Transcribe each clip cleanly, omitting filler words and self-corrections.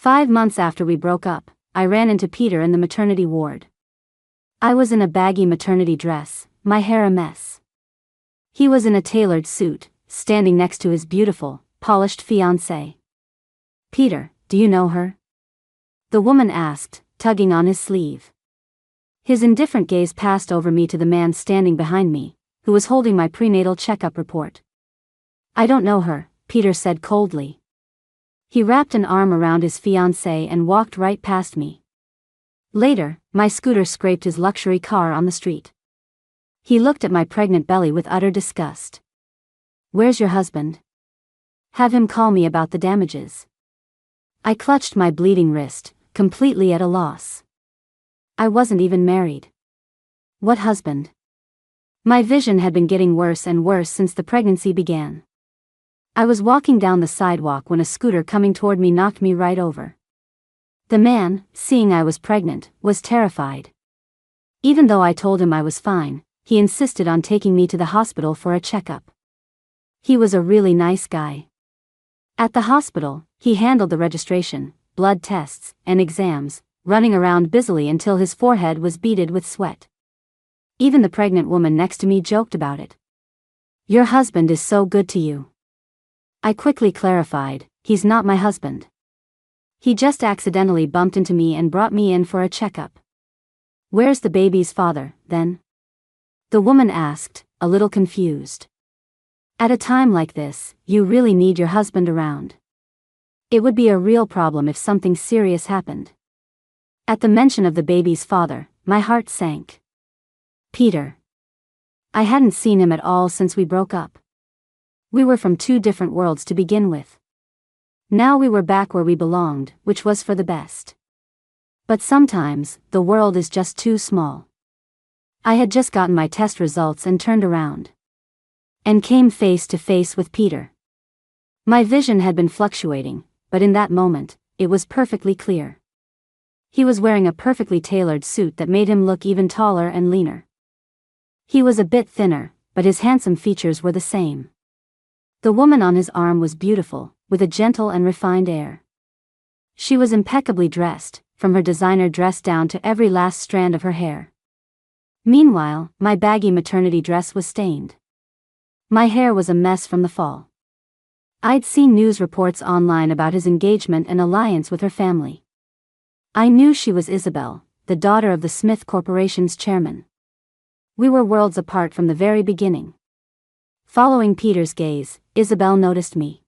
5 months after we broke up, I ran into Peter in the maternity ward. I was in a baggy maternity dress, my hair a mess. He was in a tailored suit, standing next to his beautiful, polished fiancée. "Peter, do you know her?" the woman asked, tugging on his sleeve. His indifferent gaze passed over me to the man standing behind me, who was holding my prenatal checkup report. "I don't know her," Peter said coldly. He wrapped an arm around his fiancée and walked right past me. Later, my scooter scraped his luxury car on the street. He looked at my pregnant belly with utter disgust. "Where's your husband? Have him call me about the damages." I clutched my bleeding wrist, completely at a loss. I wasn't even married. What husband? My vision had been getting worse and worse since the pregnancy began. I was walking down the sidewalk when a scooter coming toward me knocked me right over. The man, seeing I was pregnant, was terrified. Even though I told him I was fine, he insisted on taking me to the hospital for a checkup. He was a really nice guy. At the hospital, he handled the registration, blood tests, and exams, running around busily until his forehead was beaded with sweat. Even the pregnant woman next to me joked about it. "Your husband is so good to you." I quickly clarified, "He's not my husband. He just accidentally bumped into me and brought me in for a checkup." "Where's the baby's father, then?" the woman asked, a little confused. At a time like this, you really need your husband around. It would be a real problem if something serious happened. At the mention of the baby's father, my heart sank. Peter. I hadn't seen him at all since we broke up. We were from 2 different worlds to begin with. Now we were back where we belonged, which was for the best. But sometimes, the world is just too small. I had just gotten my test results and turned around. And came face to face with Peter. My vision had been fluctuating, but in that moment, it was perfectly clear. He was wearing a perfectly tailored suit that made him look even taller and leaner. He was a bit thinner, but his handsome features were the same. The woman on his arm was beautiful, with a gentle and refined air. She was impeccably dressed, from her designer dress down to every last strand of her hair. Meanwhile, my baggy maternity dress was stained. My hair was a mess from the fall. I'd seen news reports online about his engagement and alliance with her family. I knew she was Isabel, the daughter of the Smith Corporation's chairman. We were worlds apart from the very beginning. Following Peter's gaze, Isabel noticed me.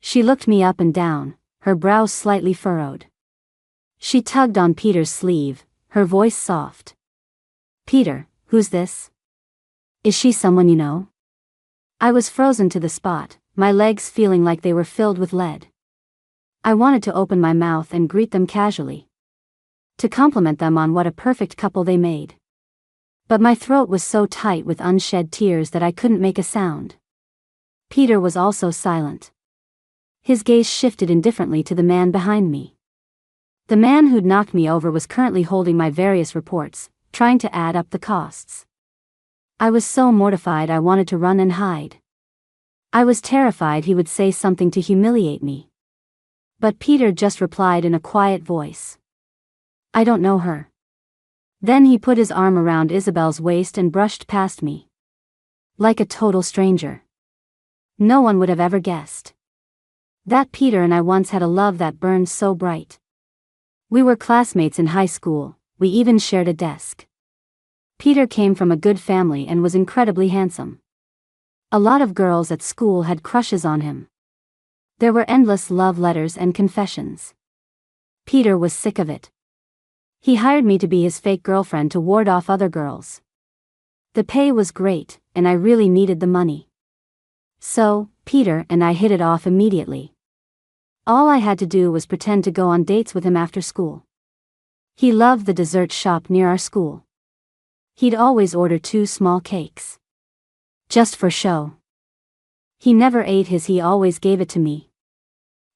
She looked me up and down, her brows slightly furrowed. She tugged on Peter's sleeve, her voice soft. "Peter, who's this? Is she someone you know?" I was frozen to the spot, my legs feeling like they were filled with lead. I wanted to open my mouth and greet them casually. To compliment them on what a perfect couple they made. But my throat was so tight with unshed tears that I couldn't make a sound. Peter was also silent. His gaze shifted indifferently to the man behind me. The man who'd knocked me over was currently holding my various reports, trying to add up the costs. I was so mortified I wanted to run and hide. I was terrified he would say something to humiliate me. But Peter just replied in a quiet voice. "I don't know her." Then he put his arm around Isabel's waist and brushed past me. Like a total stranger. No one would have ever guessed. That Peter and I once had a love that burned so bright. We were classmates in high school, we even shared a desk. Peter came from a good family and was incredibly handsome. A lot of girls at school had crushes on him. There were endless love letters and confessions. Peter was sick of it. He hired me to be his fake girlfriend to ward off other girls. The pay was great, and I really needed the money. So, Peter and I hit it off immediately. All I had to do was pretend to go on dates with him after school. He loved the dessert shop near our school. He'd always order 2 small cakes. Just for show. He never ate his, he always gave it to me.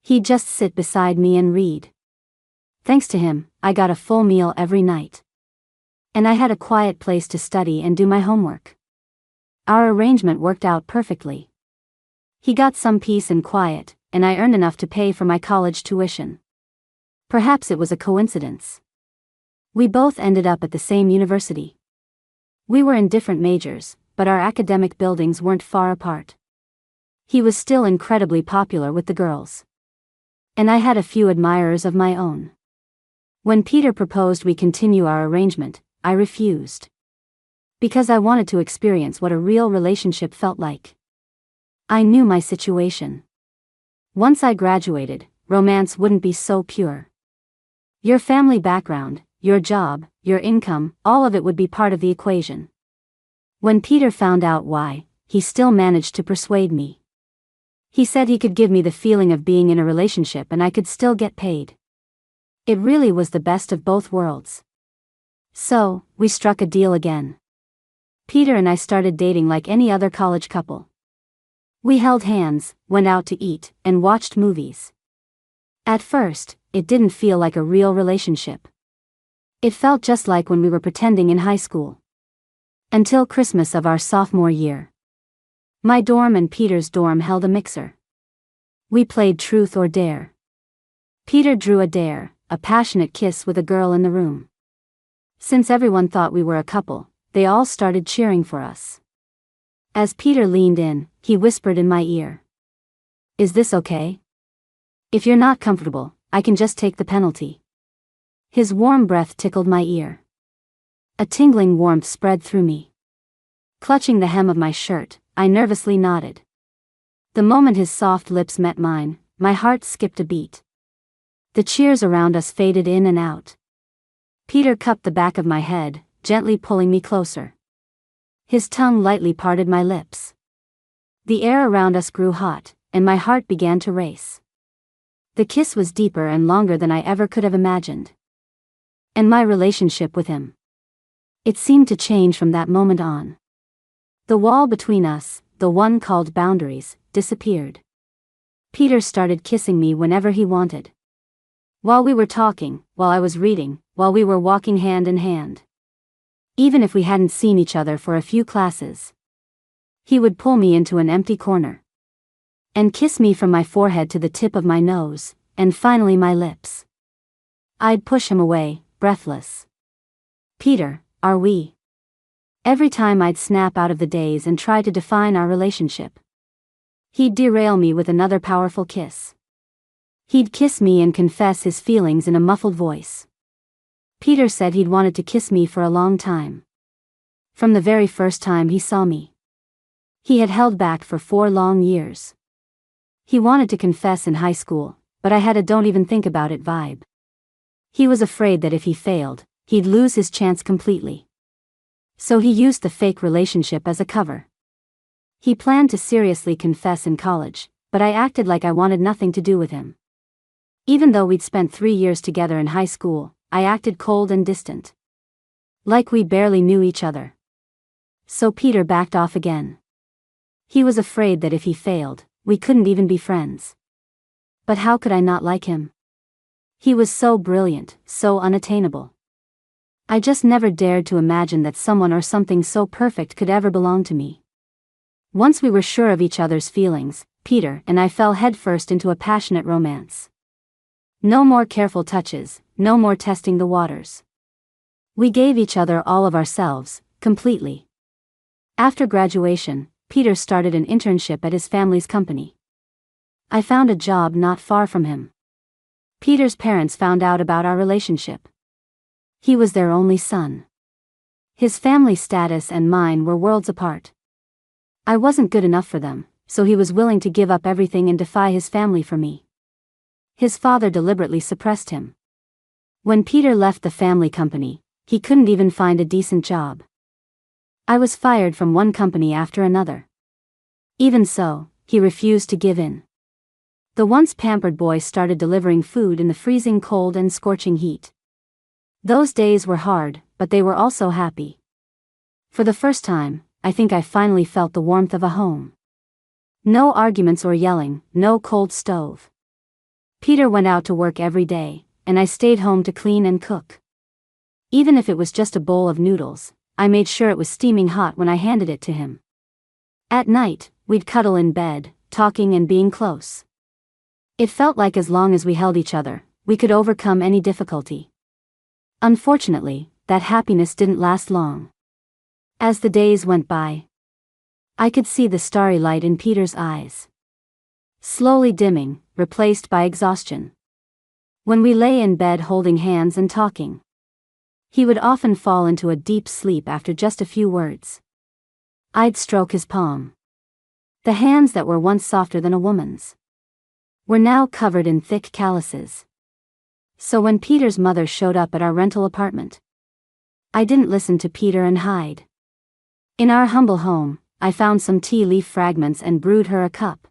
He'd just sit beside me and read. Thanks to him, I got a full meal every night. And I had a quiet place to study and do my homework. Our arrangement worked out perfectly. He got some peace and quiet, and I earned enough to pay for my college tuition. Perhaps it was a coincidence. We both ended up at the same university. We were in different majors, but our academic buildings weren't far apart. He was still incredibly popular with the girls. And I had a few admirers of my own. When Peter proposed we continue our arrangement, I refused. Because I wanted to experience what a real relationship felt like. I knew my situation. Once I graduated, romance wouldn't be so pure. Your family background, your job, your income, all of it would be part of the equation. When Peter found out why, he still managed to persuade me. He said he could give me the feeling of being in a relationship and I could still get paid. It really was the best of both worlds. So, we struck a deal again. Peter and I started dating like any other college couple. We held hands, went out to eat, and watched movies. At first, it didn't feel like a real relationship. It felt just like when we were pretending in high school. Until Christmas of our sophomore year. My dorm and Peter's dorm held a mixer. We played Truth or Dare. Peter drew a dare, a passionate kiss with a girl in the room. Since everyone thought we were a couple, they all started cheering for us. As Peter leaned in, he whispered in my ear. "Is this okay? If you're not comfortable, I can just take the penalty." His warm breath tickled my ear. A tingling warmth spread through me. Clutching the hem of my shirt, I nervously nodded. The moment his soft lips met mine, my heart skipped a beat. The cheers around us faded in and out. Peter cupped the back of my head, gently pulling me closer. His tongue lightly parted my lips. The air around us grew hot, and my heart began to race. The kiss was deeper and longer than I ever could have imagined. And my relationship with him. It seemed to change from that moment on. The wall between us, the one called boundaries, disappeared. Peter started kissing me whenever he wanted. While we were talking, while I was reading, while we were walking hand in hand. Even if we hadn't seen each other for a few classes. He would pull me into an empty corner. And kiss me from my forehead to the tip of my nose, and finally my lips. I'd push him away, breathless. "Peter, are we?" Every time I'd snap out of the daze and try to define our relationship. He'd derail me with another powerful kiss. He'd kiss me and confess his feelings in a muffled voice. Peter said he'd wanted to kiss me for a long time. From the very first time he saw me. He had held back for 4 long years. He wanted to confess in high school, but I had a don't even think about it vibe. He was afraid that if he failed, he'd lose his chance completely. So he used the fake relationship as a cover. He planned to seriously confess in college, but I acted like I wanted nothing to do with him. Even though we'd spent 3 years together in high school, I acted cold and distant. Like we barely knew each other. So Peter backed off again. He was afraid that if he failed, we couldn't even be friends. But how could I not like him? He was so brilliant, so unattainable. I just never dared to imagine that someone or something so perfect could ever belong to me. Once we were sure of each other's feelings, Peter and I fell headfirst into a passionate romance. No more careful touches, no more testing the waters. We gave each other all of ourselves, completely. After graduation, Peter started an internship at his family's company. I found a job not far from him. Peter's parents found out about our relationship. He was their only son. His family status and mine were worlds apart. I wasn't good enough for them, so he was willing to give up everything and defy his family for me. His father deliberately suppressed him. When Peter left the family company, he couldn't even find a decent job. I was fired from one company after another. Even so, he refused to give in. The once pampered boy started delivering food in the freezing cold and scorching heat. Those days were hard, but they were also happy. For the first time, I think I finally felt the warmth of a home. No arguments or yelling, no cold stove. Peter went out to work every day, and I stayed home to clean and cook. Even if it was just a bowl of noodles, I made sure it was steaming hot when I handed it to him. At night, we'd cuddle in bed, talking and being close. It felt like as long as we held each other, we could overcome any difficulty. Unfortunately, that happiness didn't last long. As the days went by, I could see the starry light in Peter's eyes slowly dimming, replaced by exhaustion. When we lay in bed holding hands and talking, he would often fall into a deep sleep after just a few words. I'd stroke his palm. The hands that were once softer than a woman's were now covered in thick calluses. So when Peter's mother showed up at our rental apartment, I didn't listen to Peter and hide. In our humble home, I found some tea leaf fragments and brewed her a cup.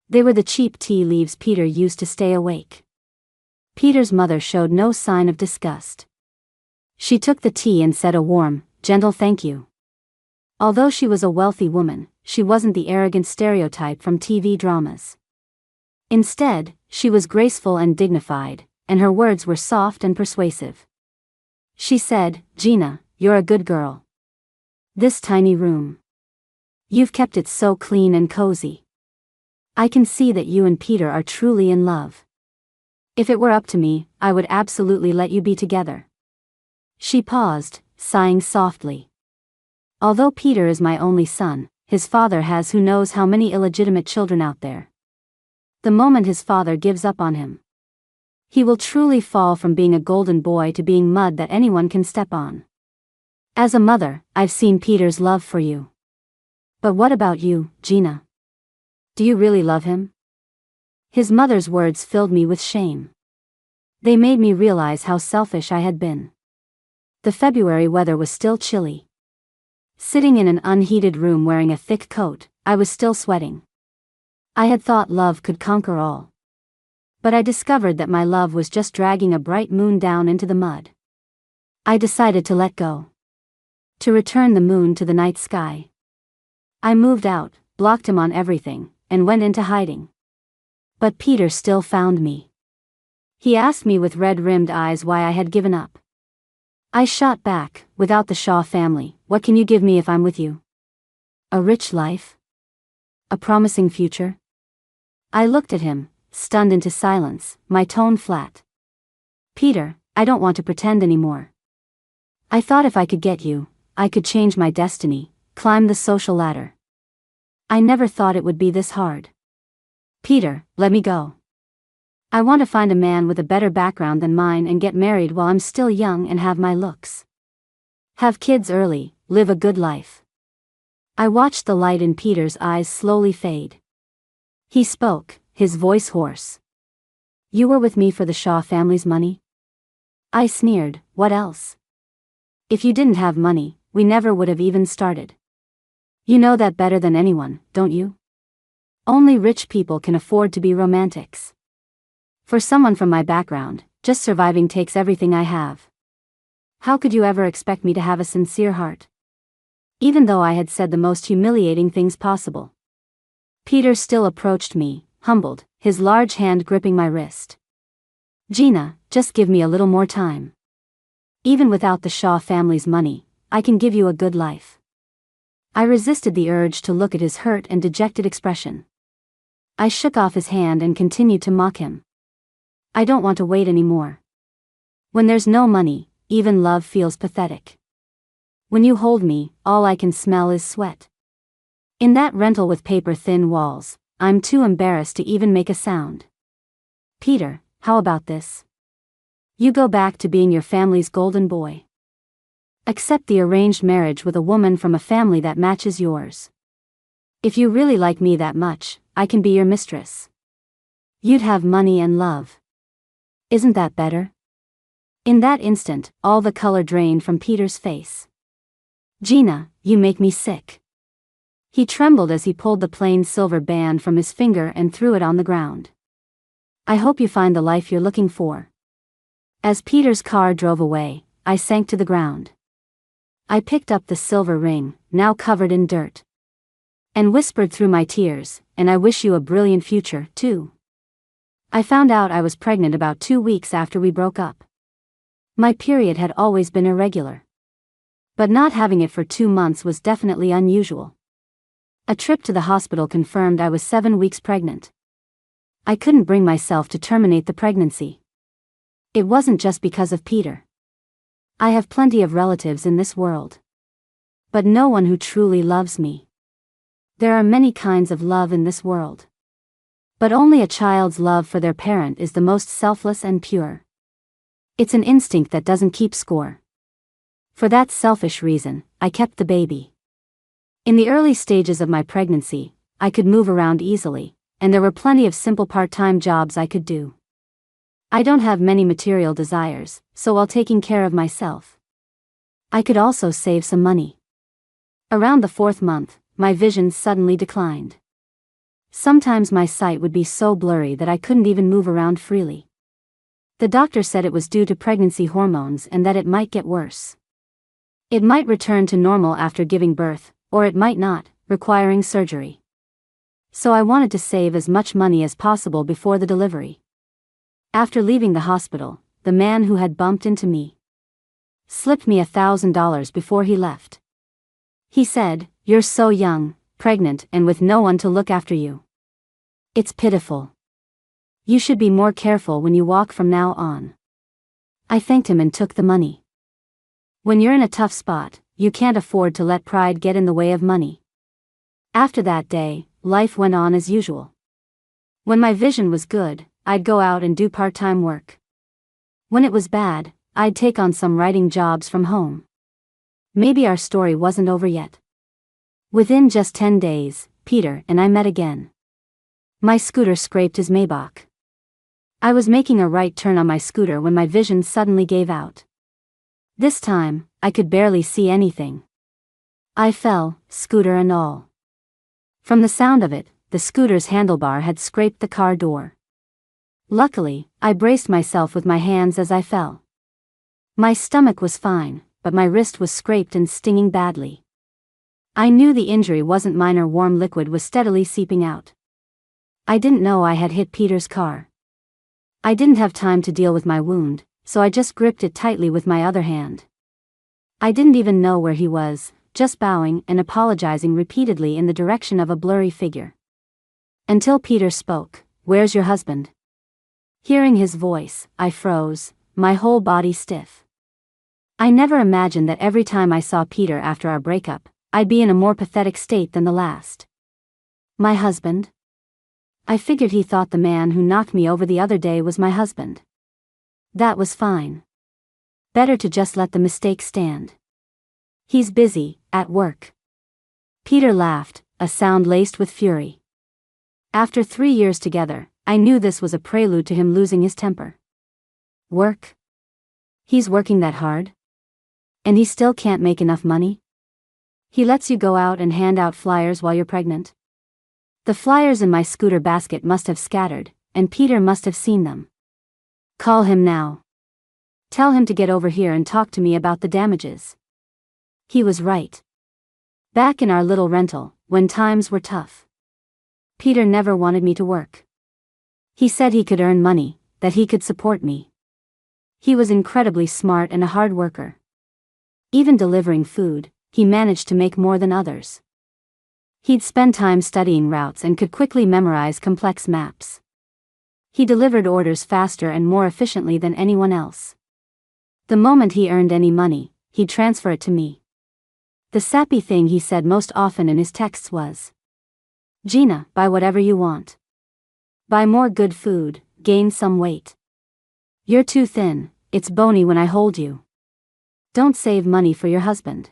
They were the cheap tea leaves Peter used to stay awake. Peter's mother showed no sign of disgust. She took the tea and said a warm, gentle thank you. Although she was a wealthy woman, she wasn't the arrogant stereotype from TV dramas. Instead, she was graceful and dignified, and her words were soft and persuasive. She said, "Gina, you're a good girl. This tiny room. You've kept it so clean and cozy. I can see that you and Peter are truly in love. If it were up to me, I would absolutely let you be together." She paused, sighing softly. Although Peter is my only son, his father has who knows how many illegitimate children out there. The moment his father gives up on him, he will truly fall from being a golden boy to being mud that anyone can step on. As a mother, I've seen Peter's love for you. But what about you, Gina? Do you really love him? His mother's words filled me with shame. They made me realize how selfish I had been. The February weather was still chilly. Sitting in an unheated room wearing a thick coat, I was still sweating. I had thought love could conquer all. But I discovered that my love was just dragging a bright moon down into the mud. I decided to let go. To return the moon to the night sky. I moved out, blocked him on everything, and went into hiding. But Peter still found me. He asked me with red-rimmed eyes why I had given up. I shot back, "Without the Shaw family, what can you give me if I'm with you? A rich life? A promising future?" I looked at him, stunned into silence, my tone flat. "Peter, I don't want to pretend anymore. I thought if I could get you, I could change my destiny, climb the social ladder. I never thought it would be this hard. Peter, let me go. I want to find a man with a better background than mine and get married while I'm still young and have my looks. Have kids early, live a good life." I watched the light in Peter's eyes slowly fade. He spoke, his voice hoarse. "You were with me for the Shaw family's money?" I sneered, "What else? If you didn't have money, we never would have even started. You know that better than anyone, don't you? Only rich people can afford to be romantics. For someone from my background, just surviving takes everything I have. How could you ever expect me to have a sincere heart?" Even though I had said the most humiliating things possible, Peter still approached me, humbled, his large hand gripping my wrist. "Gina, just give me a little more time. Even without the Shaw family's money, I can give you a good life." I resisted the urge to look at his hurt and dejected expression. I shook off his hand and continued to mock him. "I don't want to wait anymore. When there's no money, even love feels pathetic. When you hold me, all I can smell is sweat. In that rental with paper-thin walls, I'm too embarrassed to even make a sound. Peter, how about this? You go back to being your family's golden boy. Accept the arranged marriage with a woman from a family that matches yours. If you really like me that much, I can be your mistress. You'd have money and love. Isn't that better?" In that instant, all the color drained from Peter's face. "Gina, you make me sick." He trembled as he pulled the plain silver band from his finger and threw it on the ground. "I hope you find the life you're looking for." As Peter's car drove away, I sank to the ground. I picked up the silver ring, now covered in dirt, and whispered through my tears, "And I wish you a brilliant future, too." I found out I was pregnant about 2 weeks after we broke up. My period had always been irregular, but not having it for 2 months was definitely unusual. A trip to the hospital confirmed I was 7 weeks pregnant. I couldn't bring myself to terminate the pregnancy. It wasn't just because of Peter. I have plenty of relatives in this world. But no one who truly loves me. There are many kinds of love in this world. But only a child's love for their parent is the most selfless and pure. It's an instinct that doesn't keep score. For that selfish reason, I kept the baby. In the early stages of my pregnancy, I could move around easily, and there were plenty of simple part-time jobs I could do. I don't have many material desires, so while taking care of myself, I could also save some money. Around the 4th month, my vision suddenly declined. Sometimes my sight would be so blurry that I couldn't even move around freely. The doctor said it was due to pregnancy hormones and that it might get worse. It might return to normal after giving birth, or it might not, requiring surgery. So I wanted to save as much money as possible before the delivery. After leaving the hospital, the man who had bumped into me slipped me $1,000 before he left. He said, "You're so young, pregnant, and with no one to look after you. It's pitiful. You should be more careful when you walk from now on." I thanked him and took the money. When you're in a tough spot, you can't afford to let pride get in the way of money. After that day, life went on as usual. When my vision was good, I'd go out and do part-time work. When it was bad, I'd take on some writing jobs from home. Maybe our story wasn't over yet. Within just 10 days, Peter and I met again. My scooter scraped his Maybach. I was making a right turn on my scooter when my vision suddenly gave out. This time, I could barely see anything. I fell, scooter and all. From the sound of it, the scooter's handlebar had scraped the car door. Luckily, I braced myself with my hands as I fell. My stomach was fine, but my wrist was scraped and stinging badly. I knew the injury wasn't minor. Warm liquid was steadily seeping out. I didn't know I had hit Peter's car. I didn't have time to deal with my wound, so I just gripped it tightly with my other hand. I didn't even know where he was, just bowing and apologizing repeatedly in the direction of a blurry figure. Until Peter spoke, "Where's your husband?" Hearing his voice, I froze, my whole body stiff. I never imagined that every time I saw Peter after our breakup, I'd be in a more pathetic state than the last. My husband? I figured he thought the man who knocked me over the other day was my husband. That was fine. Better to just let the mistake stand. He's busy, at work. Peter laughed, a sound laced with fury. After 3 years together, I knew this was a prelude to him losing his temper. Work? He's working that hard? And he still can't make enough money? He lets you go out and hand out flyers while you're pregnant? The flyers in my scooter basket must have scattered, and Peter must have seen them. Call him now. Tell him to get over here and talk to me about the damages. He was right. Back in our little rental, when times were tough, Peter never wanted me to work. He said he could earn money, that he could support me. He was incredibly smart and a hard worker. Even delivering food, he managed to make more than others. He'd spend time studying routes and could quickly memorize complex maps. He delivered orders faster and more efficiently than anyone else. The moment he earned any money, he'd transfer it to me. The sappy thing he said most often in his texts was, "Gina, buy whatever you want. Buy more good food, gain some weight. You're too thin, it's bony when I hold you. Don't save money for your husband."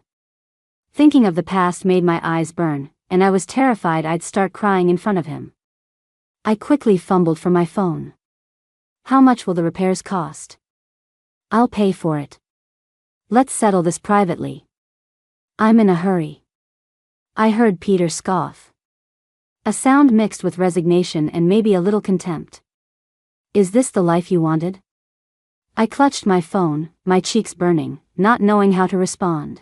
Thinking of the past made my eyes burn, and I was terrified I'd start crying in front of him. I quickly fumbled for my phone. "How much will the repairs cost?" "I'll pay for it. Let's settle this privately. I'm in a hurry." I heard Peter scoff. A sound mixed with resignation and maybe a little contempt. "Is this the life you wanted?" I clutched my phone, my cheeks burning, not knowing how to respond.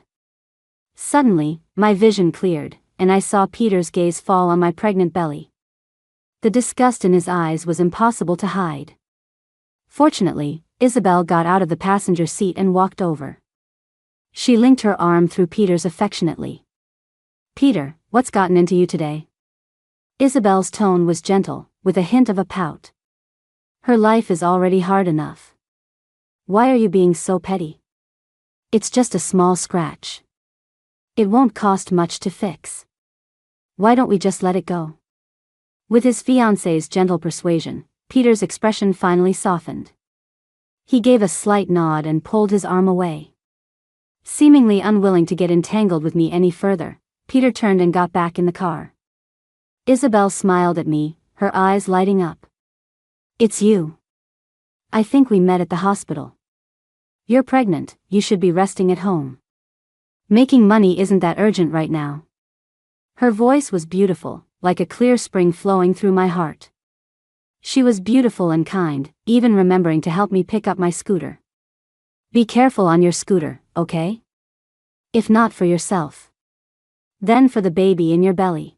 Suddenly, my vision cleared, and I saw Peter's gaze fall on my pregnant belly. The disgust in his eyes was impossible to hide. Fortunately, Isabel got out of the passenger seat and walked over. She linked her arm through Peter's affectionately. "Peter, what's gotten into you today?" Isabel's tone was gentle, with a hint of a pout. "Her life is already hard enough. Why are you being so petty? It's just a small scratch. It won't cost much to fix. Why don't we just let it go? With his fiancée's gentle persuasion, Peter's expression finally softened. He gave a slight nod and pulled his arm away. Seemingly unwilling to get entangled with me any further, Peter turned and got back in the car. Isabel smiled at me, her eyes lighting up. It's you. I think we met at the hospital. You're pregnant, you should be resting at home. Making money isn't that urgent right now. Her voice was beautiful, like a clear spring flowing through my heart. She was beautiful and kind, even remembering to help me pick up my scooter. Be careful on your scooter, okay? If not for yourself, then for the baby in your belly.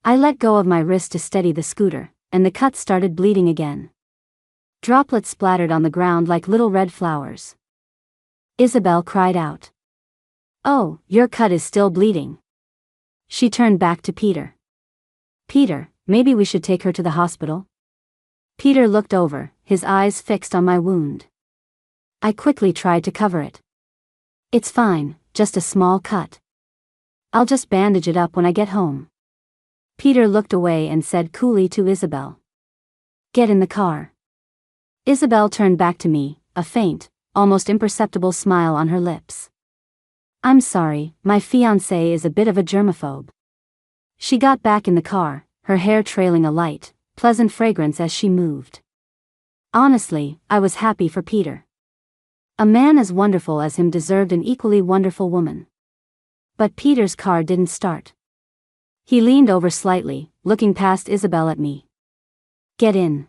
I let go of my wrist to steady the scooter, and the cut started bleeding again. Droplets splattered on the ground like little red flowers. Isabel cried out. Oh, your cut is still bleeding. She turned back to Peter. Peter, maybe we should take her to the hospital? Peter looked over, his eyes fixed on my wound. I quickly tried to cover it. It's fine, just a small cut. I'll just bandage it up when I get home. Peter looked away and said coolly to Isabel. Get in the car. Isabel turned back to me, a faint, almost imperceptible smile on her lips. I'm sorry, my fiancé is a bit of a germaphobe. She got back in the car, her hair trailing a light, pleasant fragrance as she moved. Honestly, I was happy for Peter. A man as wonderful as him deserved an equally wonderful woman. But Peter's car didn't start. He leaned over slightly, looking past Isabel at me. Get in.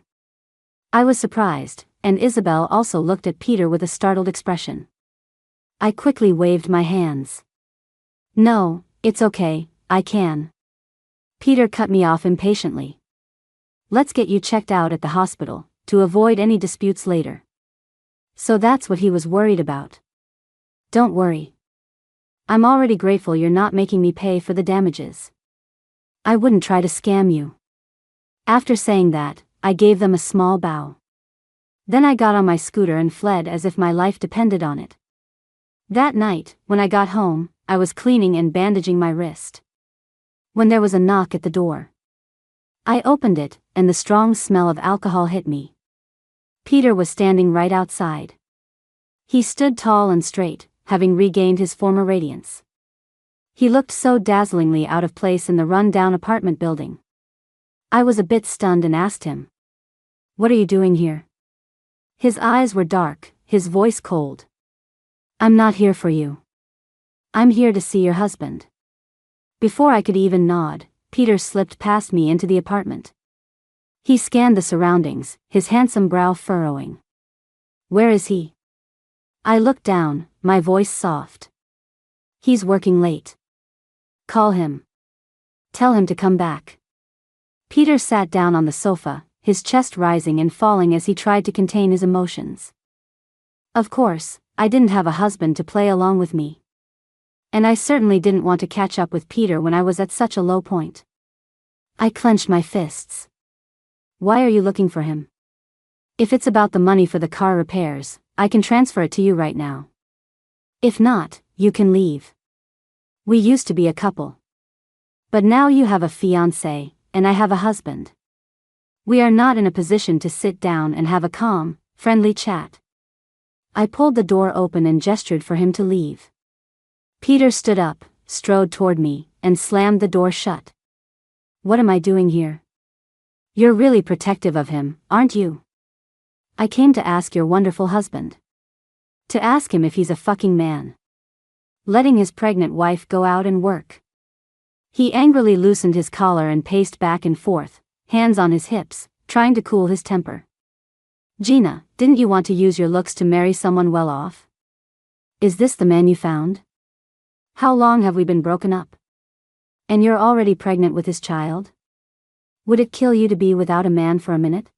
I was surprised, and Isabel also looked at Peter with a startled expression. I quickly waved my hands. No, it's okay, I can. Peter cut me off impatiently. Let's get you checked out at the hospital, to avoid any disputes later. So that's what he was worried about. Don't worry. I'm already grateful you're not making me pay for the damages. I wouldn't try to scam you. After saying that, I gave them a small bow. Then I got on my scooter and fled as if my life depended on it. That night, when I got home, I was cleaning and bandaging my wrist, when there was a knock at the door. I opened it, and the strong smell of alcohol hit me. Peter was standing right outside. He stood tall and straight, having regained his former radiance. He looked so dazzlingly out of place in the run-down apartment building. I was a bit stunned and asked him, "What are you doing here?" His eyes were dark, his voice cold. "I'm not here for you. I'm here to see your husband." Before I could even nod, Peter slipped past me into the apartment. He scanned the surroundings, his handsome brow furrowing. Where is he? I looked down, my voice soft. He's working late. Call him. Tell him to come back. Peter sat down on the sofa, his chest rising and falling as he tried to contain his emotions. Of course, I didn't have a husband to play along with me. And I certainly didn't want to catch up with Peter when I was at such a low point. I clenched my fists. Why are you looking for him? If it's about the money for the car repairs, I can transfer it to you right now. If not, you can leave. We used to be a couple. But now you have a fiancé, and I have a husband. We are not in a position to sit down and have a calm, friendly chat. I pulled the door open and gestured for him to leave. Peter stood up, strode toward me, and slammed the door shut. What am I doing here? You're really protective of him, aren't you? I came to ask your wonderful husband. To ask him if he's a fucking man. Letting his pregnant wife go out and work. He angrily loosened his collar and paced back and forth, hands on his hips, trying to cool his temper. Gina, didn't you want to use your looks to marry someone well off? Is this the man you found? How long have we been broken up? And you're already pregnant with his child? Would it kill you to be without a man for a minute?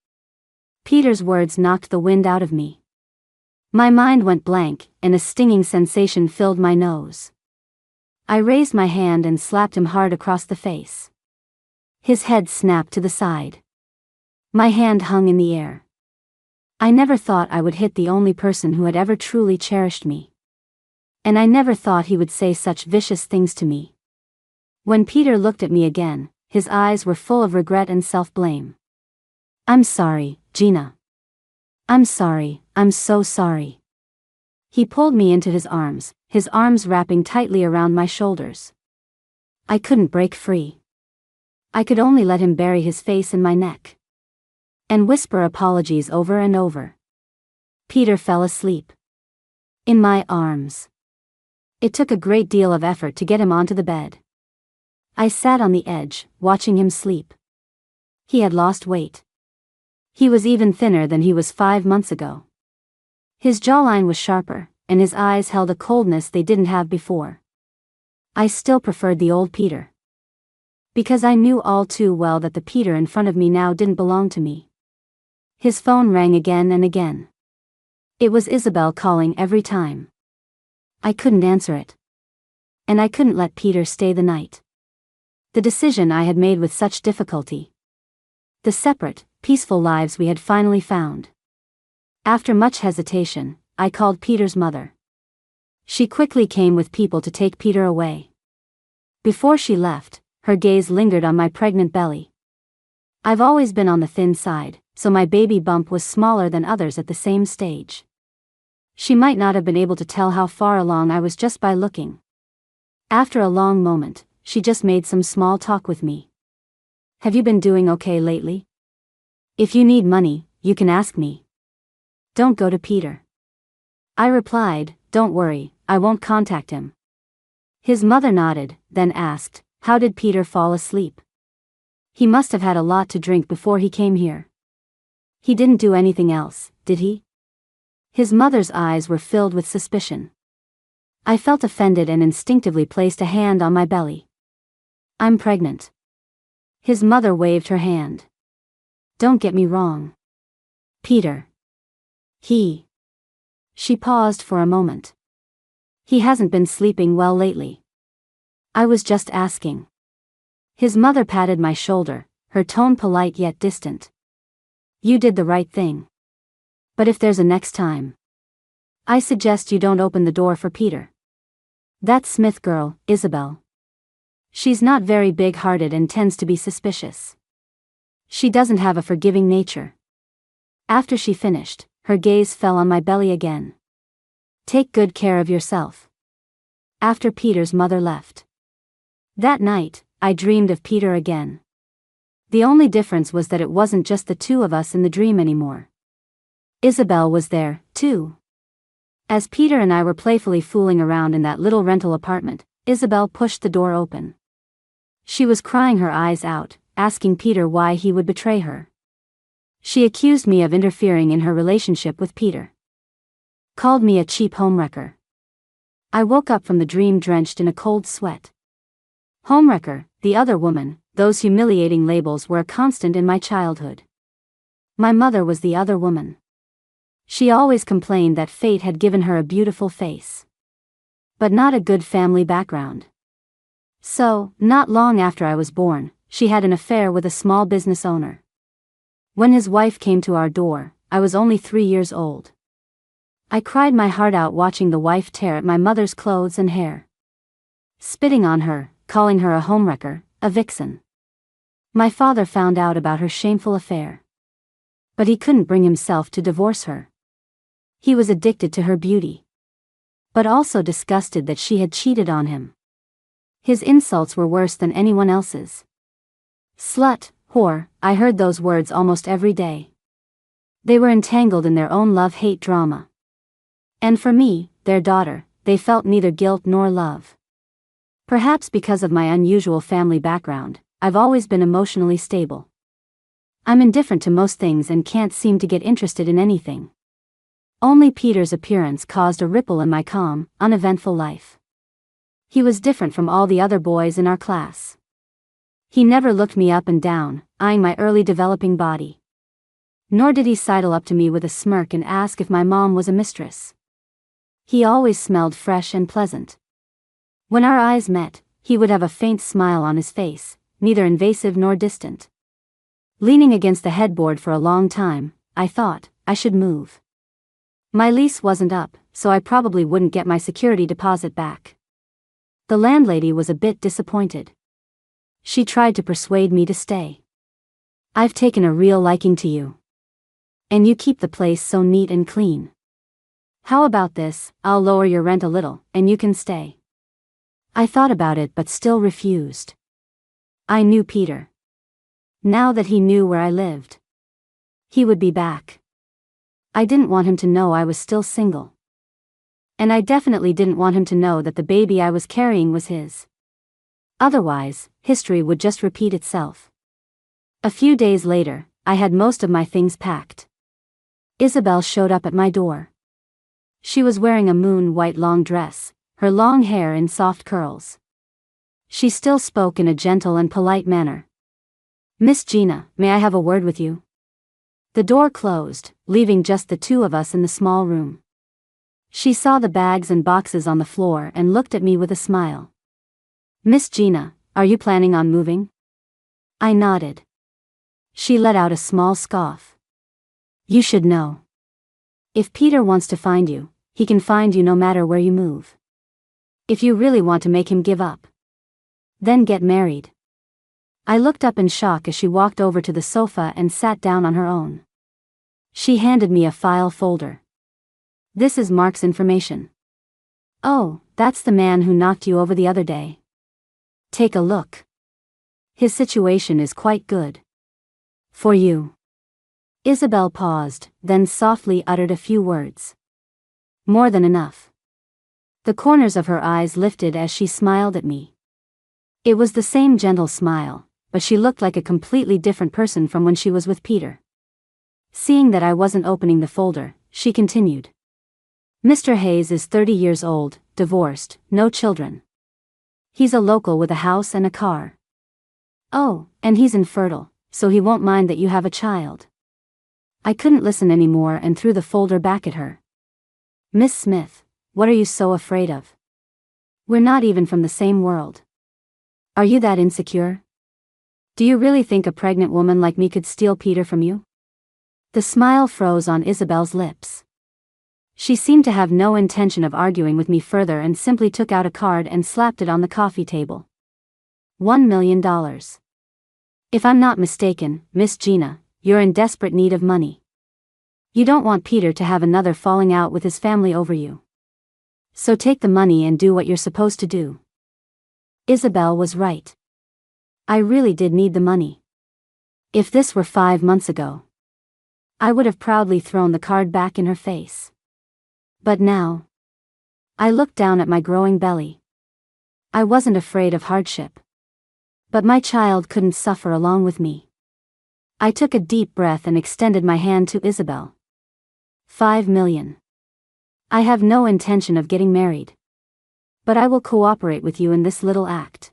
Peter's words knocked the wind out of me. My mind went blank, and a stinging sensation filled my nose. I raised my hand and slapped him hard across the face. His head snapped to the side. My hand hung in the air. I never thought I would hit the only person who had ever truly cherished me. And I never thought he would say such vicious things to me. When Peter looked at me again, his eyes were full of regret and self-blame. "I'm sorry, Gina. I'm sorry, I'm so sorry." He pulled me into his arms wrapping tightly around my shoulders. I couldn't break free. I could only let him bury his face in my neck and whisper apologies over and over. Peter fell asleep in my arms. It took a great deal of effort to get him onto the bed. I sat on the edge, watching him sleep. He had lost weight. He was even thinner than he was 5 months ago. His jawline was sharper, and his eyes held a coldness they didn't have before. I still preferred the old Peter, because I knew all too well that the Peter in front of me now didn't belong to me. His phone rang again and again. It was Isabel calling every time. I couldn't answer it. And I couldn't let Peter stay the night. The decision I had made with such difficulty. The separate, peaceful lives we had finally found. After much hesitation, I called Peter's mother. She quickly came with people to take Peter away. Before she left, her gaze lingered on my pregnant belly. I've always been on the thin side, so my baby bump was smaller than others at the same stage. She might not have been able to tell how far along I was just by looking. After a long moment, she just made some small talk with me. "Have you been doing okay lately? If you need money, you can ask me. Don't go to Peter." I replied, "Don't worry, I won't contact him." His mother nodded, then asked, "How did Peter fall asleep? He must have had a lot to drink before he came here. He didn't do anything else, did he?" His mother's eyes were filled with suspicion. I felt offended and instinctively placed a hand on my belly. "I'm pregnant." His mother waved her hand. "Don't get me wrong. Peter. She paused for a moment. "He hasn't been sleeping well lately. I was just asking." His mother patted my shoulder, her tone polite yet distant. "You did the right thing. But if there's a next time, I suggest you don't open the door for Peter. That Smith girl, Isabel. She's not very big-hearted and tends to be suspicious. She doesn't have a forgiving nature." After she finished, her gaze fell on my belly again. "Take good care of yourself." After Peter's mother left that night, I dreamed of Peter again. The only difference was that it wasn't just the two of us in the dream anymore. Isabel was there, too. As Peter and I were playfully fooling around in that little rental apartment, Isabel pushed the door open. She was crying her eyes out, asking Peter why he would betray her. She accused me of interfering in her relationship with Peter. Called me a cheap homewrecker. I woke up from the dream drenched in a cold sweat. Homewrecker, the other woman, those humiliating labels were a constant in my childhood. My mother was the other woman. She always complained that fate had given her a beautiful face, but not a good family background. So, not long after I was born, she had an affair with a small business owner. When his wife came to our door, I was only 3 years old. I cried my heart out watching the wife tear at my mother's clothes and hair, spitting on her, calling her a homewrecker, a vixen. My father found out about her shameful affair, but he couldn't bring himself to divorce her. He was addicted to her beauty, but also disgusted that she had cheated on him. His insults were worse than anyone else's. Slut, whore, I heard those words almost every day. They were entangled in their own love-hate drama. And for me, their daughter, they felt neither guilt nor love. Perhaps because of my unusual family background, I've always been emotionally stable. I'm indifferent to most things and can't seem to get interested in anything. Only Peter's appearance caused a ripple in my calm, uneventful life. He was different from all the other boys in our class. He never looked me up and down, eyeing my early developing body. Nor did he sidle up to me with a smirk and ask if my mom was a mistress. He always smelled fresh and pleasant. When our eyes met, he would have a faint smile on his face, neither invasive nor distant. Leaning against the headboard for a long time, I thought, I should move. My lease wasn't up, so I probably wouldn't get my security deposit back. The landlady was a bit disappointed. She tried to persuade me to stay. I've taken a real liking to you. And you keep the place so neat and clean. How about this, I'll lower your rent a little, and you can stay. I thought about it but still refused. I knew Peter. Now that he knew where I lived, he would be back. I didn't want him to know I was still single. And I definitely didn't want him to know that the baby I was carrying was his. Otherwise, history would just repeat itself. A few days later, I had most of my things packed. Isabel showed up at my door. She was wearing a moon-white long dress, her long hair in soft curls. She still spoke in a gentle and polite manner. "Miss Gina, may I have a word with you?" The door closed, leaving just the two of us in the small room. She saw the bags and boxes on the floor and looked at me with a smile. "Miss Gina, are you planning on moving?" I nodded. She let out a small scoff. "You should know. If Peter wants to find you, he can find you no matter where you move. If you really want to make him give up, then get married." I looked up in shock as she walked over to the sofa and sat down on her own. She handed me a file folder. "This is Mark's information." "Oh, that's the man who knocked you over the other day. Take a look. His situation is quite good. For you." Isabel paused, then softly uttered a few words. "More than enough." The corners of her eyes lifted as she smiled at me. It was the same gentle smile, but she looked like a completely different person from when she was with Peter. Seeing that I wasn't opening the folder, she continued. "Mr. Hayes is 30 years old, divorced, no children. He's a local with a house and a car. Oh, and he's infertile, so he won't mind that you have a child." I couldn't listen anymore and threw the folder back at her. "Miss Smith, what are you so afraid of? We're not even from the same world. Are you that insecure? Do you really think a pregnant woman like me could steal Peter from you?" The smile froze on Isabel's lips. She seemed to have no intention of arguing with me further and simply took out a card and slapped it on the coffee table. $1 million. "If I'm not mistaken, Miss Gina, you're in desperate need of money. You don't want Peter to have another falling out with his family over you. So take the money and do what you're supposed to do." Isabel was right. I really did need the money. If this were 5 months ago, I would have proudly thrown the card back in her face. But now, I looked down at my growing belly. I wasn't afraid of hardship. But my child couldn't suffer along with me. I took a deep breath and extended my hand to Isabel. $5 million. I have no intention of getting married. But I will cooperate with you in this little act.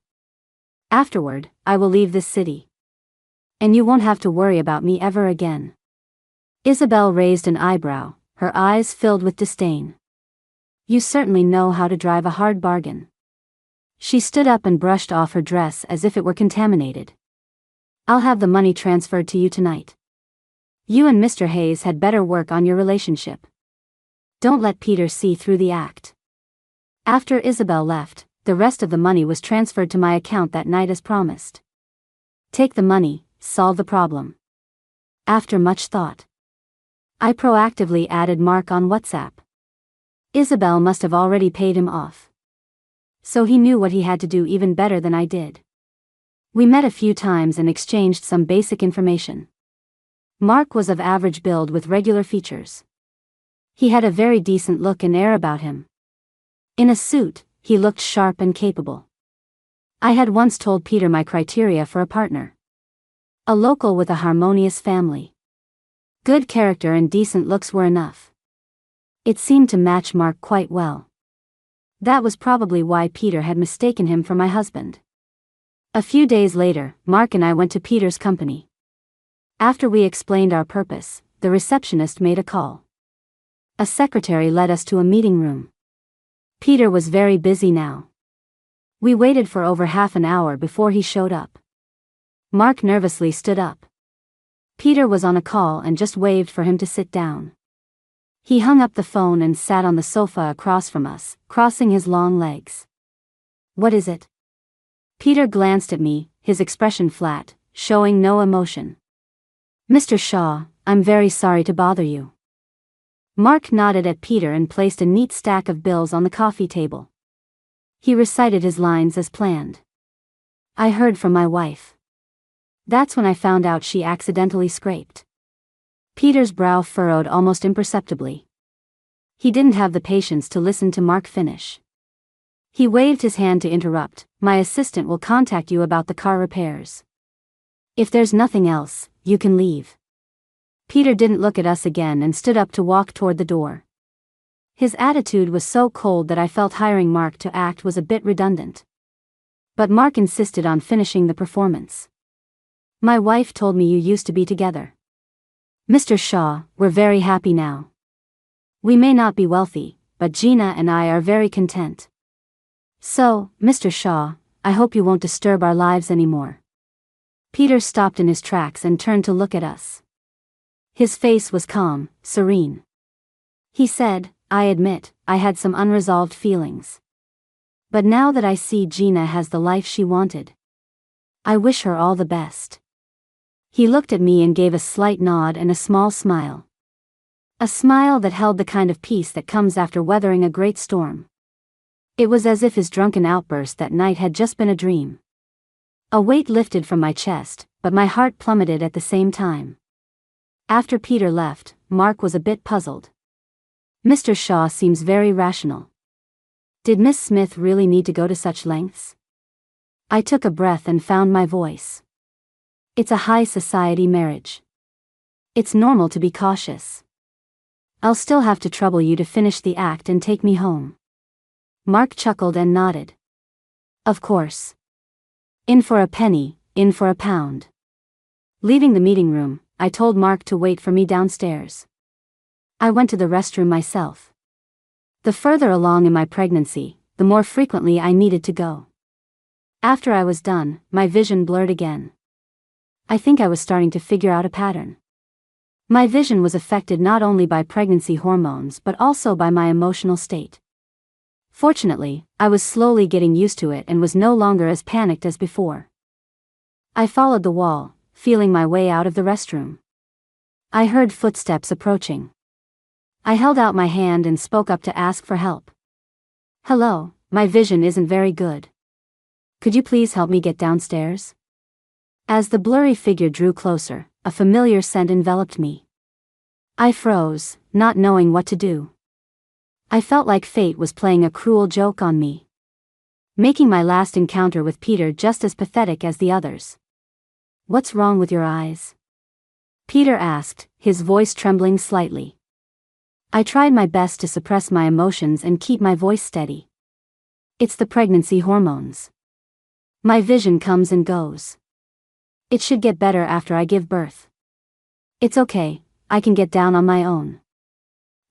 Afterward, I will leave this city. And you won't have to worry about me ever again." Isabel raised an eyebrow, her eyes filled with disdain. "You certainly know how to drive a hard bargain." She stood up and brushed off her dress as if it were contaminated. "I'll have the money transferred to you tonight. You and Mr. Hayes had better work on your relationship. Don't let Peter see through the act." After Isabel left, the rest of the money was transferred to my account that night as promised. Take the money, solve the problem. After much thought, I proactively added Mark on WhatsApp. Isabel must have already paid him off. So he knew what he had to do even better than I did. We met a few times and exchanged some basic information. Mark was of average build with regular features. He had a very decent look and air about him. In a suit, he looked sharp and capable. I had once told Peter my criteria for a partner. A local with a harmonious family. Good character and decent looks were enough. It seemed to match Mark quite well. That was probably why Peter had mistaken him for my husband. A few days later, Mark and I went to Peter's company. After we explained our purpose, the receptionist made a call. A secretary led us to a meeting room. Peter was very busy now. We waited for over half an hour before he showed up. Mark nervously stood up. Peter was on a call and just waved for him to sit down. He hung up the phone and sat on the sofa across from us, crossing his long legs. "What is it?" Peter glanced at me, his expression flat, showing no emotion. "Mr. Shaw, I'm very sorry to bother you." Mark nodded at Peter and placed a neat stack of bills on the coffee table. He recited his lines as planned. "I heard from my wife. That's when I found out she accidentally scraped." Peter's brow furrowed almost imperceptibly. He didn't have the patience to listen to Mark finish. He waved his hand to interrupt. "My assistant will contact you about the car repairs. If there's nothing else, you can leave." Peter didn't look at us again and stood up to walk toward the door. His attitude was so cold that I felt hiring Mark to act was a bit redundant. But Mark insisted on finishing the performance. "My wife told me you used to be together. Mr. Shaw, we're very happy now. We may not be wealthy, but Gina and I are very content. So, Mr. Shaw, I hope you won't disturb our lives anymore." Peter stopped in his tracks and turned to look at us. His face was calm, serene. He said, "I admit, I had some unresolved feelings. But now that I see Gina has the life she wanted, I wish her all the best." He looked at me and gave a slight nod and a small smile. A smile that held the kind of peace that comes after weathering a great storm. It was as if his drunken outburst that night had just been a dream. A weight lifted from my chest, but my heart plummeted at the same time. After Peter left, Mark was a bit puzzled. "Mr. Shaw seems very rational. Did Miss Smith really need to go to such lengths?" I took a breath and found my voice. "It's a high society marriage. It's normal to be cautious. I'll still have to trouble you to finish the act and take me home." Mark chuckled and nodded. "Of course. In for a penny, in for a pound." Leaving the meeting room, I told Mark to wait for me downstairs. I went to the restroom myself. The further along in my pregnancy, the more frequently I needed to go. After I was done, my vision blurred again. I think I was starting to figure out a pattern. My vision was affected not only by pregnancy hormones but also by my emotional state. Fortunately, I was slowly getting used to it and was no longer as panicked as before. I followed the wall, feeling my way out of the restroom. I heard footsteps approaching. I held out my hand and spoke up to ask for help. "Hello, my vision isn't very good. Could you please help me get downstairs?" As the blurry figure drew closer, a familiar scent enveloped me. I froze, not knowing what to do. I felt like fate was playing a cruel joke on me, making my last encounter with Peter just as pathetic as the others. "What's wrong with your eyes?" Peter asked, his voice trembling slightly. I tried my best to suppress my emotions and keep my voice steady. "It's the pregnancy hormones. My vision comes and goes. It should get better after I give birth. It's okay, I can get down on my own."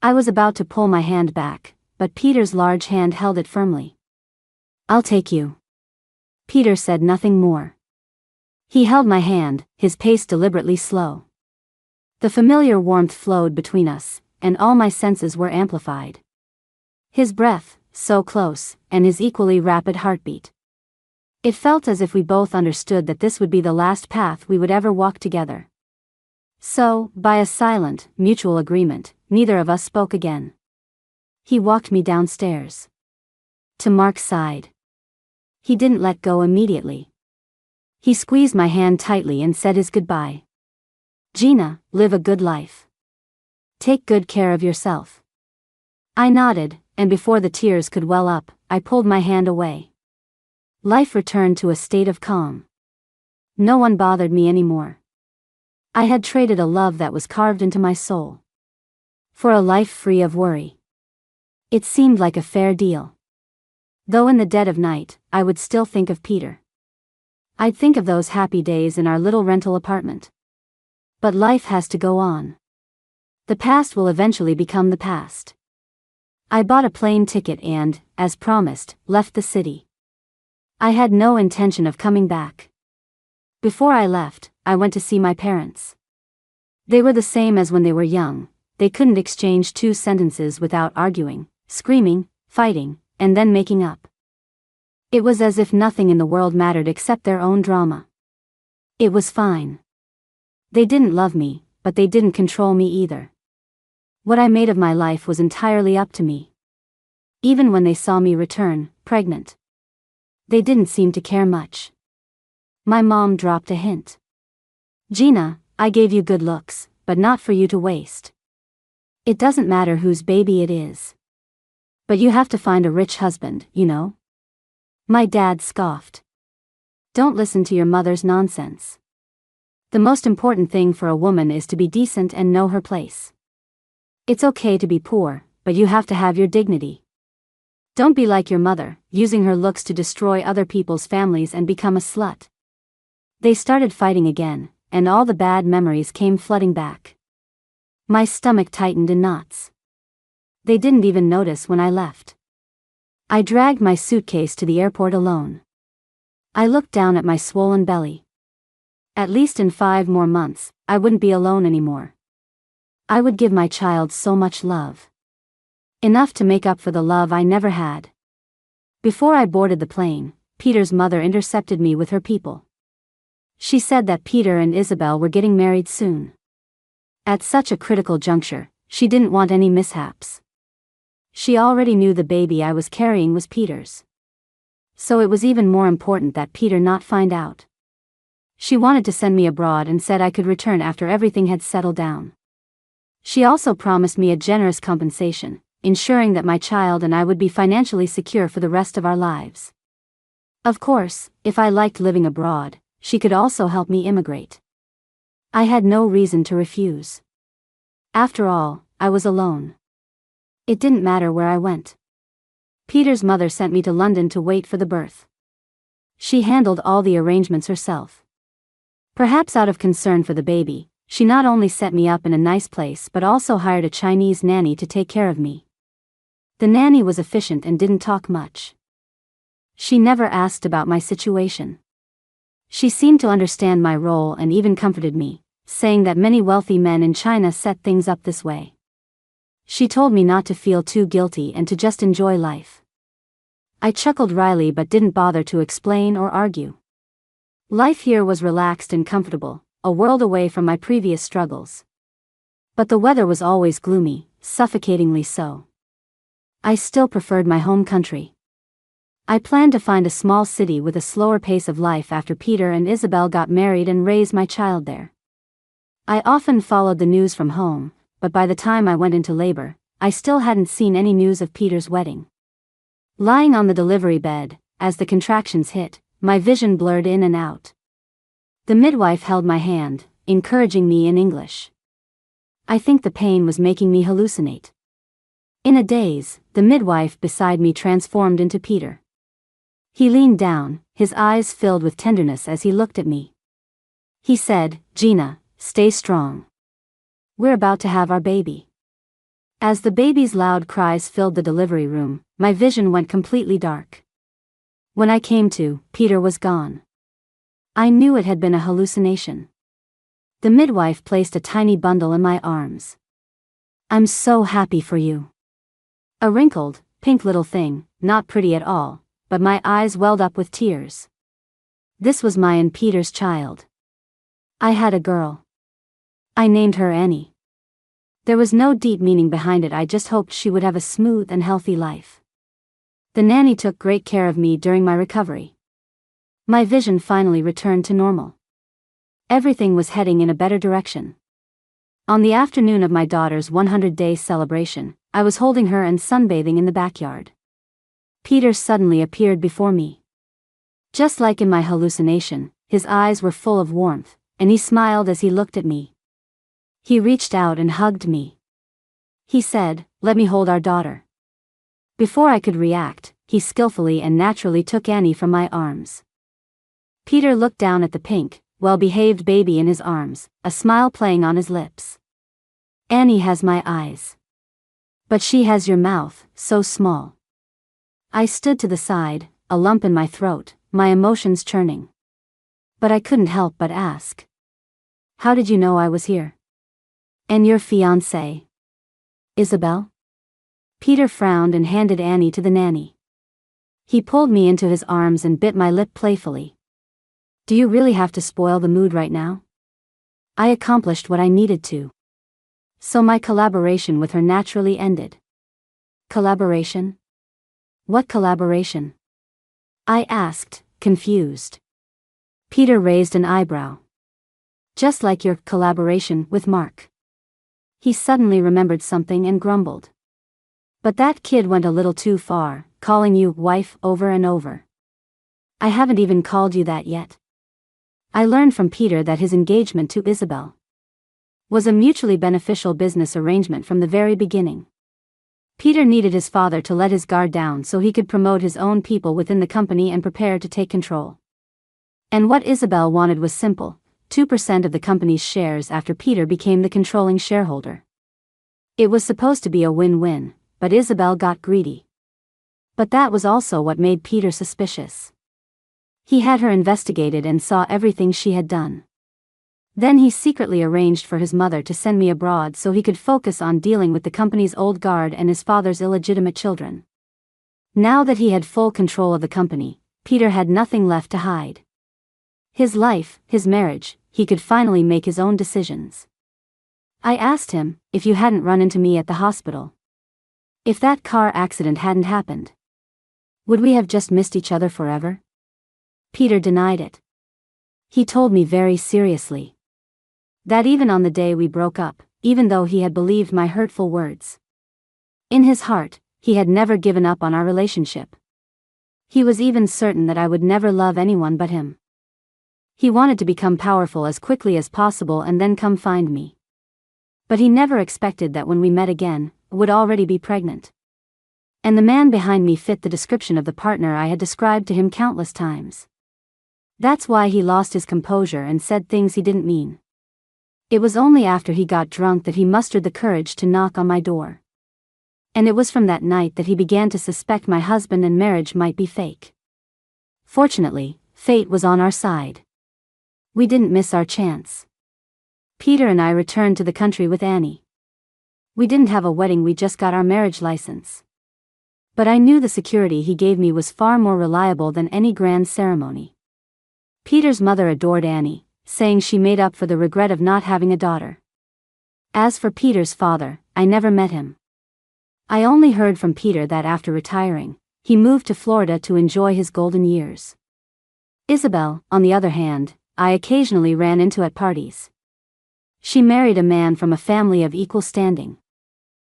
I was about to pull my hand back, but Peter's large hand held it firmly. "I'll take you." Peter said nothing more. He held my hand, his pace deliberately slow. The familiar warmth flowed between us, and all my senses were amplified. His breath, so close, and his equally rapid heartbeat. It felt as if we both understood that this would be the last path we would ever walk together. So, by a silent, mutual agreement, neither of us spoke again. He walked me downstairs. To Mark's side. He didn't let go immediately. He squeezed my hand tightly and said his goodbye. "Gina, live a good life. Take good care of yourself." I nodded, and before the tears could well up, I pulled my hand away. Life returned to a state of calm. No one bothered me anymore. I had traded a love that was carved into my soul for a life free of worry. It seemed like a fair deal. Though in the dead of night, I would still think of Peter. I'd think of those happy days in our little rental apartment. But life has to go on. The past will eventually become the past. I bought a plane ticket and, as promised, left the city. I had no intention of coming back. Before I left, I went to see my parents. They were the same as when they were young, they couldn't exchange 2 sentences without arguing, screaming, fighting, and then making up. It was as if nothing in the world mattered except their own drama. It was fine. They didn't love me, but they didn't control me either. What I made of my life was entirely up to me. Even when they saw me return, pregnant, they didn't seem to care much. My mom dropped a hint. "Gina, I gave you good looks, but not for you to waste. It doesn't matter whose baby it is. But you have to find a rich husband, you know?" My dad scoffed. "Don't listen to your mother's nonsense. The most important thing for a woman is to be decent and know her place. It's okay to be poor, but you have to have your dignity. Don't be like your mother, using her looks to destroy other people's families and become a slut." They started fighting again, and all the bad memories came flooding back. My stomach tightened in knots. They didn't even notice when I left. I dragged my suitcase to the airport alone. I looked down at my swollen belly. At least in 5 more months, I wouldn't be alone anymore. I would give my child so much love. Enough to make up for the love I never had. Before I boarded the plane, Peter's mother intercepted me with her people. She said that Peter and Isabel were getting married soon. At such a critical juncture, she didn't want any mishaps. She already knew the baby I was carrying was Peter's. So it was even more important that Peter not find out. She wanted to send me abroad and said I could return after everything had settled down. She also promised me a generous compensation, ensuring that my child and I would be financially secure for the rest of our lives. Of course, if I liked living abroad, she could also help me immigrate. I had no reason to refuse. After all, I was alone. It didn't matter where I went. Peter's mother sent me to London to wait for the birth. She handled all the arrangements herself. Perhaps out of concern for the baby, she not only set me up in a nice place but also hired a Chinese nanny to take care of me. The nanny was efficient and didn't talk much. She never asked about my situation. She seemed to understand my role and even comforted me, saying that many wealthy men in China set things up this way. She told me not to feel too guilty and to just enjoy life. I chuckled wryly but didn't bother to explain or argue. Life here was relaxed and comfortable, a world away from my previous struggles. But the weather was always gloomy, suffocatingly so. I still preferred my home country. I planned to find a small city with a slower pace of life after Peter and Isabel got married and raised my child there. I often followed the news from home, but by the time I went into labor, I still hadn't seen any news of Peter's wedding. Lying on the delivery bed, as the contractions hit, my vision blurred in and out. The midwife held my hand, encouraging me in English. I think the pain was making me hallucinate. In a daze, the midwife beside me transformed into Peter. He leaned down, his eyes filled with tenderness as he looked at me. He said, "Gina, stay strong. We're about to have our baby." As the baby's loud cries filled the delivery room, my vision went completely dark. When I came to, Peter was gone. I knew it had been a hallucination. The midwife placed a tiny bundle in my arms. "I'm so happy for you." A wrinkled, pink little thing, not pretty at all, but my eyes welled up with tears. This was my and Peter's child. I had a girl. I named her Annie. There was no deep meaning behind it, I just hoped she would have a smooth and healthy life. The nanny took great care of me during my recovery. My vision finally returned to normal. Everything was heading in a better direction. On the afternoon of my daughter's 100-day celebration, I was holding her and sunbathing in the backyard. Peter suddenly appeared before me. Just like in my hallucination, his eyes were full of warmth, and he smiled as he looked at me. He reached out and hugged me. He said, "Let me hold our daughter." Before I could react, he skillfully and naturally took Annie from my arms. Peter looked down at the pink, well-behaved baby in his arms, a smile playing on his lips. "Annie has my eyes. But she has your mouth, so small." I stood to the side, a lump in my throat, my emotions churning. But I couldn't help but ask. "How did you know I was here? And your fiancé?" Isabel? Peter frowned and handed Annie to the nanny. He pulled me into his arms and bit my lip playfully. Do you really have to spoil the mood right now? I accomplished what I needed to. So my collaboration with her naturally ended. Collaboration? What collaboration? I asked, confused. Peter raised an eyebrow. Just like your collaboration with Mark. He suddenly remembered something and grumbled. But that kid went a little too far, calling you wife over and over. I haven't even called you that yet. I learned from Peter that his engagement to Isabel was a mutually beneficial business arrangement from the very beginning. Peter needed his father to let his guard down so he could promote his own people within the company and prepare to take control. And what Isabel wanted was simple: 2% of the company's shares after Peter became the controlling shareholder. It was supposed to be a win-win, but Isabel got greedy. But that was also what made Peter suspicious. He had her investigated and saw everything she had done. Then he secretly arranged for his mother to send me abroad so he could focus on dealing with the company's old guard and his father's illegitimate children. Now that he had full control of the company, Peter had nothing left to hide. His life, his marriage, he could finally make his own decisions. I asked him, if you hadn't run into me at the hospital, if that car accident hadn't happened, would we have just missed each other forever? Peter denied it. He told me very seriously that even on the day we broke up, even though he had believed my hurtful words, in his heart, he had never given up on our relationship. He was even certain that I would never love anyone but him. He wanted to become powerful as quickly as possible and then come find me. But he never expected that when we met again, I would already be pregnant. And the man behind me fit the description of the partner I had described to him countless times. That's why he lost his composure and said things he didn't mean. It was only after he got drunk that he mustered the courage to knock on my door. And it was from that night that he began to suspect my husband and marriage might be fake. Fortunately, fate was on our side. We didn't miss our chance. Peter and I returned to the country with Annie. We didn't have a wedding, we just got our marriage license. But I knew the security he gave me was far more reliable than any grand ceremony. Peter's mother adored Annie, saying she made up for the regret of not having a daughter. As for Peter's father, I never met him. I only heard from Peter that after retiring, he moved to Florida to enjoy his golden years. Isabel, on the other hand, I occasionally ran into at parties. She married a man from a family of equal standing.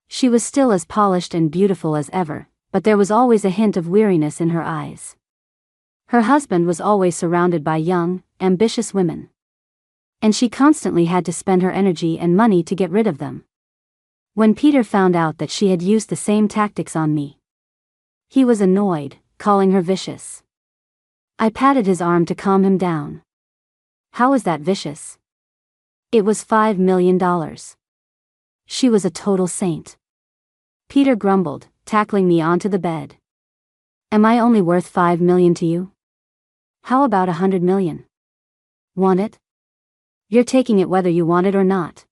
She was still as polished and beautiful as ever, but there was always a hint of weariness in her eyes. Her husband was always surrounded by young, ambitious women. And she constantly had to spend her energy and money to get rid of them. When Peter found out that she had used the same tactics on me, he was annoyed, calling her vicious. I patted his arm to calm him down. How was that vicious? It was $5 million. She was a total saint. Peter grumbled, tackling me onto the bed. Am I only worth $5 million to you? How about $100 million? Want it? You're taking it whether you want it or not.